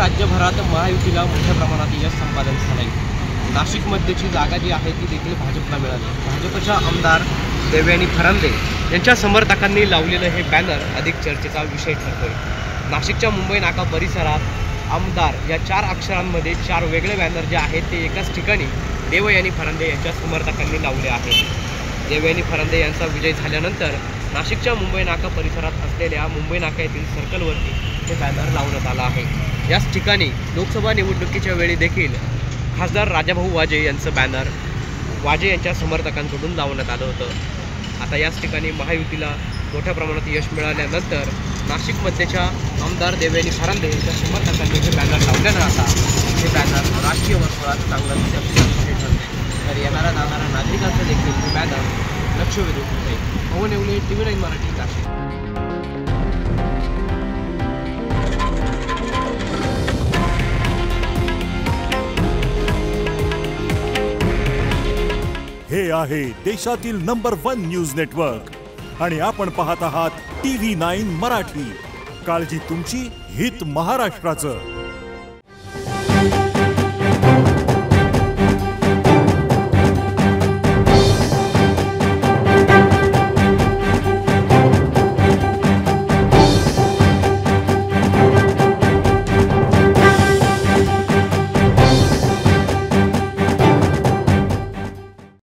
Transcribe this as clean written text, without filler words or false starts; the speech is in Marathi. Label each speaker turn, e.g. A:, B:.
A: राज्यभरात महायुतीला मोठ्या प्रमाणात यश संपादन झालंय। नाशिकमध्येची जागा जी आहे ती देखील भाजपला मिळाली। भाजपच्या आमदार देवयानी फरांदे यांच्या समर्थकांनी लावलेलं हे बॅनर अधिक चर्चेचा विषय ठरतोय। नाशिकच्या मुंबई नाका परिसरात आमदार या 4 अक्षरांमध्ये 4 वेगळे बॅनर जे आहेत ते एकाच ठिकाणी देवयानी फरांदे यांच्या समर्थकांनी लावले आहेत। देवयानी फरांदे यांचा विजय झाल्यानंतर नाशिकच्या मुंबई नाका परिसरात असलेल्या मुंबई नाका येथील सर्कलवरती हे बॅनर लावण्यात आलं आहे। याच ठिकाणी लोकसभा निवडणुकीच्या वेळी देखील खासदार राजाभाऊ वाजे यांचं बॅनर वाजे यांच्या समर्थकांकडून लावण्यात आलं होतं। आता याच ठिकाणी महायुतीला मोठ्या प्रमाणात यश मिळाल्यानंतर नाशिकमध्येच्या आमदार देवयानी फरांदे यांच्या समर्थकांनी हे बॅनर लावल्यानं आता हे बॅनर राजकीय वर्तुळात चांगलं ठरले। तर येणाऱ्या जाणाऱ्या नागरिकांचं देखील हे बॅनर लक्ष वेधून होते। पवन येवले, TV9 मराठी, नाशिक।
B: हे आहे देशातील नंबर 1 न्यूज नेटवर्क आणि आपण पाहत आहात TV9 मराठी। काळजी तुमची, हित महाराष्ट्राचं।